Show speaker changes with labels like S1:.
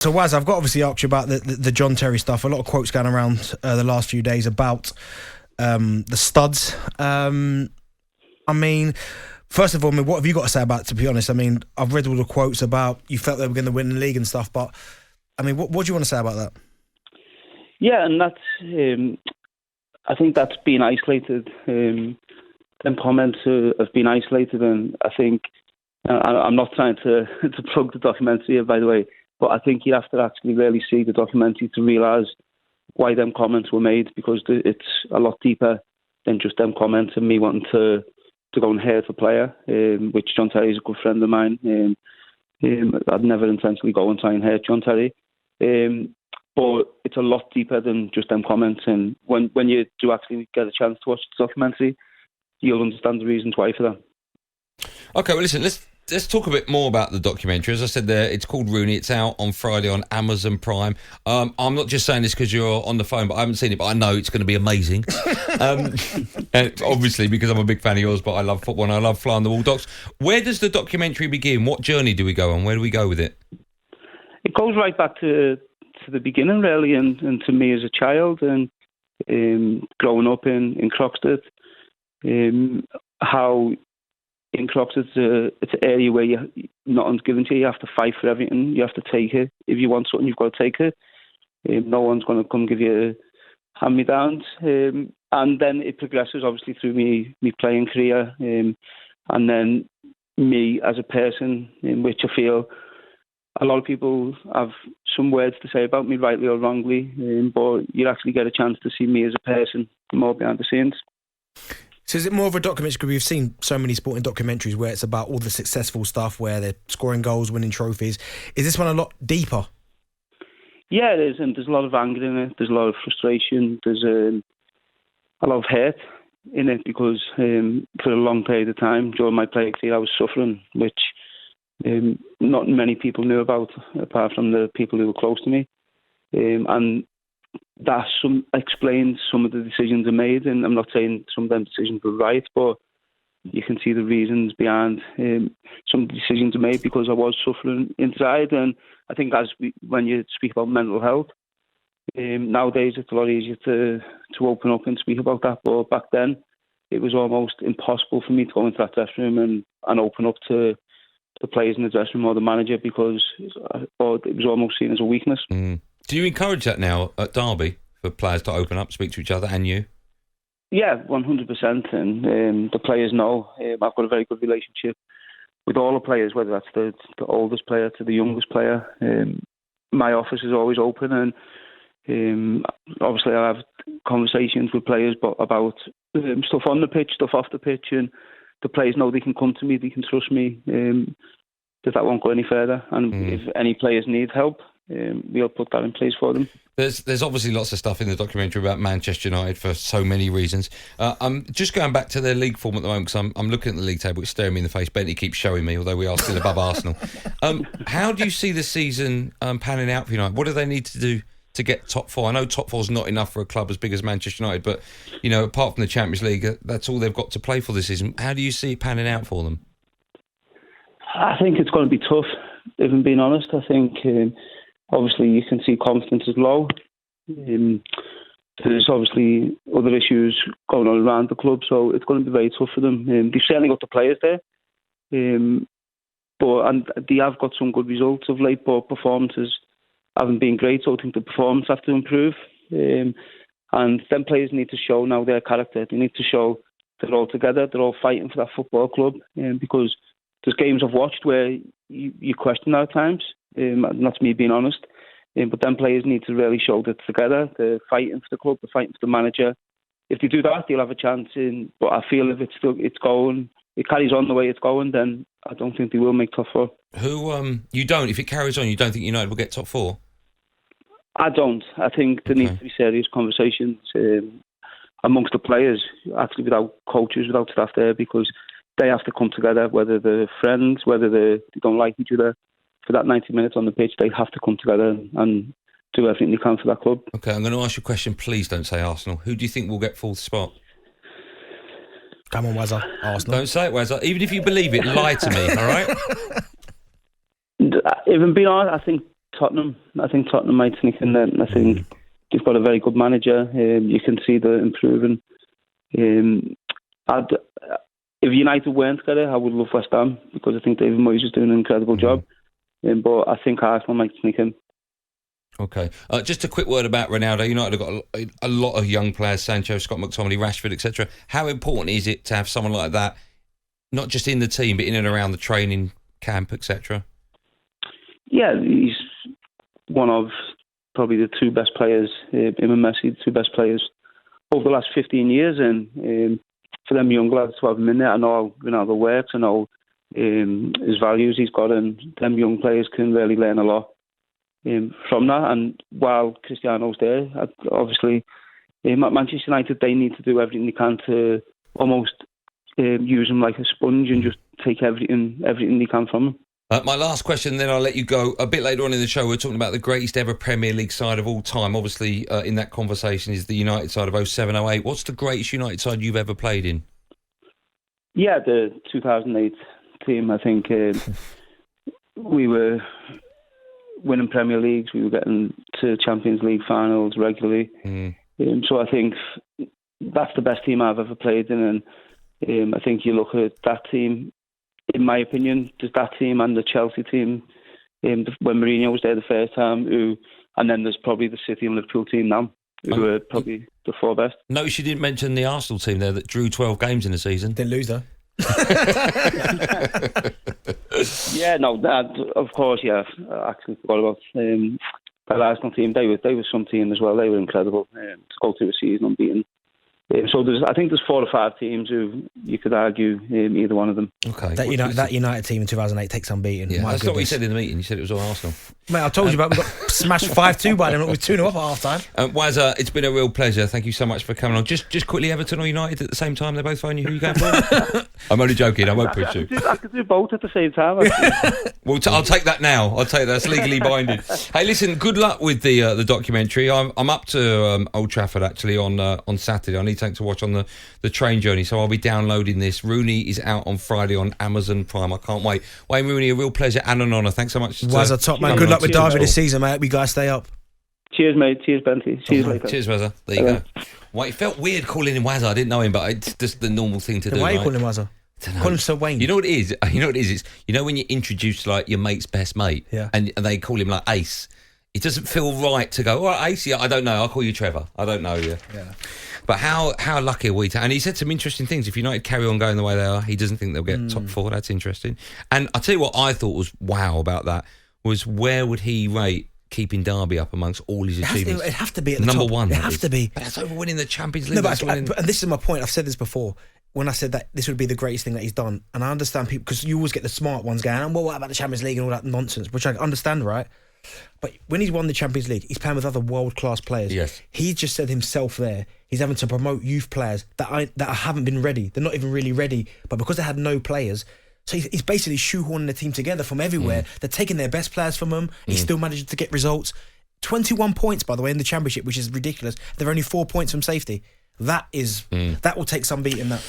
S1: So, Waz, I've got to obviously ask you about the John Terry stuff. A lot of quotes going around the last few days about the studs. I mean, first of all, what have you got to say about it, to be honest? I mean, I've read all the quotes about you felt they were going to win the league and stuff, but, I mean, what do you want to say about that?
S2: Yeah, and that's... I think that's been isolated. Them comments have been isolated, and I think... I'm not trying to plug the documentary here, by the way, but I think you have to actually really see the documentary to realise why them comments were made, because it's a lot deeper than just them comments and me wanting to go and hurt a player, which John Terry is a good friend of mine. I'd never intentionally go and try and hurt John Terry. But it's a lot deeper than just them comments, and when you do actually get a chance to watch the documentary, you'll understand the reasons why for that.
S3: Okay, well, listen, let's talk a bit more about the documentary. As I said there, it's called Rooney. It's out on Friday on Amazon Prime. I'm not just saying this because you're on the phone, but I haven't seen it, but I know it's going to be amazing. And obviously, because I'm a big fan of yours, but I love football and I love flying the wall docs. Where does the documentary begin? What journey do we go on? Where do we go with it?
S2: It goes right back to the beginning, really, and to me as a child, and growing up in Croxteth, how in Croxteth it's an area where nothing's given to you. You have to fight for everything. You have to take it. If you want something, you've got to take it. No one's going to come give you hand-me-downs. And then it progresses, obviously, through me playing career, and then me as a person, in which I feel a lot of people have some words to say about me, rightly or wrongly, but you actually get a chance to see me as a person more behind the scenes.
S1: So is it more of a documentary? Because we've seen so many sporting documentaries where it's about all the successful stuff, where they're scoring goals, winning trophies. Is this one a lot deeper?
S2: Yeah, it is, and there's a lot of anger in it. There's a lot of frustration. There's a lot of hurt in it, because for a long period of time during my playing career I was suffering, which not many people knew about, apart from the people who were close to me. And that explains some of the decisions I made, and I'm not saying some of them decisions were right, but you can see the reasons behind some of the decisions I made, because I was suffering inside. And I think when you speak about mental health, nowadays it's a lot easier to open up and speak about that, but back then it was almost impossible for me to go into that dressing room and open up to the players in the dressing room or the manager, because it was almost seen as a weakness.
S3: Do you encourage that now at Derby, for players to open up, speak to each other, and you?
S2: Yeah, 100%. And the players know. I've got a very good relationship with all the players, whether that's the oldest player to the youngest player. My office is always open, and obviously I have conversations with players about stuff on the pitch, stuff off the pitch, and the players know they can come to me, they can trust me, that won't go any further. And if any players need help, we'll put that in place for them.
S3: There's obviously lots of stuff in the documentary about Manchester United for so many reasons. I'm just going back to their league form at the moment, because I'm looking at the league table. It's staring me in the face. Bentley keeps showing me, although we are still above Arsenal. How do you see the season panning out for United? What do they need to do to get top four? I know top four is not enough for a club as big as Manchester United, but apart from the Champions League, that's all they've got to play for this season. How do you see it panning out for them?
S2: I think it's going to be tough, if I'm being honest. I think obviously you can see confidence is low. There's obviously other issues going on around the club, so it's going to be very tough for them. They've certainly got the players there, and they have got some good results of late, but performances haven't been great, so I think the performance have to improve. And then players need to show now their character. They need to show they're all together, they're all fighting for that football club, because there's games I've watched where you question at times, and that's me being honest. But then players need to really show that together, they're fighting for the club, they're fighting for the manager. If they do that, they'll have a chance. But I feel if it carries on the way it's going, then I don't think they will make top four. If it carries on, you don't think United will get top four? I don't. I think there needs to be serious conversations amongst the players, actually without coaches, without staff there, because they have to come together, whether they're friends, whether they don't like each other. For that 90 minutes on the pitch, they have to come together and do everything they can for that club. Okay,
S3: I'm going to ask you a question. Please don't say Arsenal. Who do you think will get fourth spot?
S1: Come on, Wazza. Arsenal.
S3: Don't say it, Wazza. Even if you believe it, lie to me, all right?
S2: If I'm being honest, I think Tottenham. I think Tottenham might sneak in there. I think they've got a very good manager. You can see they're improving. If United weren't together, I would love West Ham because I think David Moyes is doing an incredible job. But I think Arsenal might sneak in.
S3: Okay. Just a quick word about Ronaldo. United have got a lot of young players, Sancho, Scott McTominay, Rashford, etc. How important is it to have someone like that, not just in the team, but in and around the training camp, etc.? Yeah,
S2: he's one of probably the two best players, him and Messi, the two best players over the last 15 years. And for them young lads to have him in there, I know how Ronaldo works, I know his values he's got, and them young players can really learn a lot from that. And while Cristiano's there, obviously Manchester United, they need to do everything they can to almost use him like a sponge and just take everything they can from him.
S3: My last question, then I'll let you go. A bit later on in the show, we're talking about the greatest ever Premier League side of all time. Obviously, in that conversation is the United side of 07-08. What's the greatest United side you've ever played in?
S2: Yeah, the 2008 team. I think we were winning Premier Leagues. We were getting to Champions League finals regularly. So I think that's the best team I've ever played in. And I think you look at that team, in my opinion, there's that team and the Chelsea team when Mourinho was there the first time, and then there's probably the City and Liverpool team now, who are probably the four best.
S3: Notice you didn't mention the Arsenal team there that drew 12 games in the season.
S1: Didn't lose though.
S2: Yeah, no, that, of course, yeah. I actually forgot about the Arsenal team. They were some team as well. They were incredible to go through a season unbeaten. So I think there's 4 or 5 teams who you could argue either one of them.
S3: Okay.
S1: That United team in 2008 takes unbeaten.
S3: Yeah, that's not what you said in the meeting. You said it was all Arsenal.
S1: Mate, I told you about. We got smashed 5-2 by them. It was 2-0 up at half time.
S3: Wazza, it's been a real pleasure. Thank you so much for coming on. Just quickly, Everton or United at the same time? They both phone you. Who you going for? I'm only joking. I won't push you.
S2: I could do both at the same time.
S3: Well, I'll take that now. I'll take that. That's legally binding. Hey, listen. Good luck with the documentary. I'm up to Old Trafford actually on Saturday. I need to watch on the train journey, so I'll be downloading this. Rooney is out on Friday on Amazon Prime. I can't wait. Wayne Rooney, a real pleasure and an honour. Thanks so much.
S1: Wazza, top man. Good luck with Derby this season, mate. We guys stay up.
S2: Cheers, mate. Cheers, Benty. See you later.
S3: Cheers, Wazza. There you go. Well, it felt weird calling him Wazza. I didn't know him, but it's just the normal thing to do.
S1: Why are you
S3: right?
S1: calling him Wazza? Call him Sir Wayne.
S3: You know what it is? It's when you introduce like your mate's best mate, and they call him like Ace. It doesn't feel right to go, all right, Ace, yeah, I don't know. I'll call you Trevor. I don't know you. Yeah. But how lucky are we to... And he said some interesting things. If United carry on going the way they are, he doesn't think they'll get top 4. That's interesting. And I'll tell you what I thought was wow about that was where would he rate keeping Derby up amongst all his achievements?
S1: It'd have to be at the
S3: number
S1: top.
S3: one.
S1: It has to be.
S3: But that's over winning the Champions League.
S1: No, and this is my point. I've said this before. When I said that this would be the greatest thing that he's done, and I understand people, because you always get the smart ones going, well, what about the Champions League and all that nonsense, which I understand, right? But when he's won the Champions League, he's playing with other world-class players.
S3: Yes. He
S1: just said himself there, he's having to promote youth players that haven't been ready. They're not even really ready, but because they had no players, so he's basically shoehorning the team together from everywhere. They're taking their best players from him. He's still managing to get results. 21 points, by the way, in the Championship, which is ridiculous. They're only 4 points from safety. That will take some beating, that.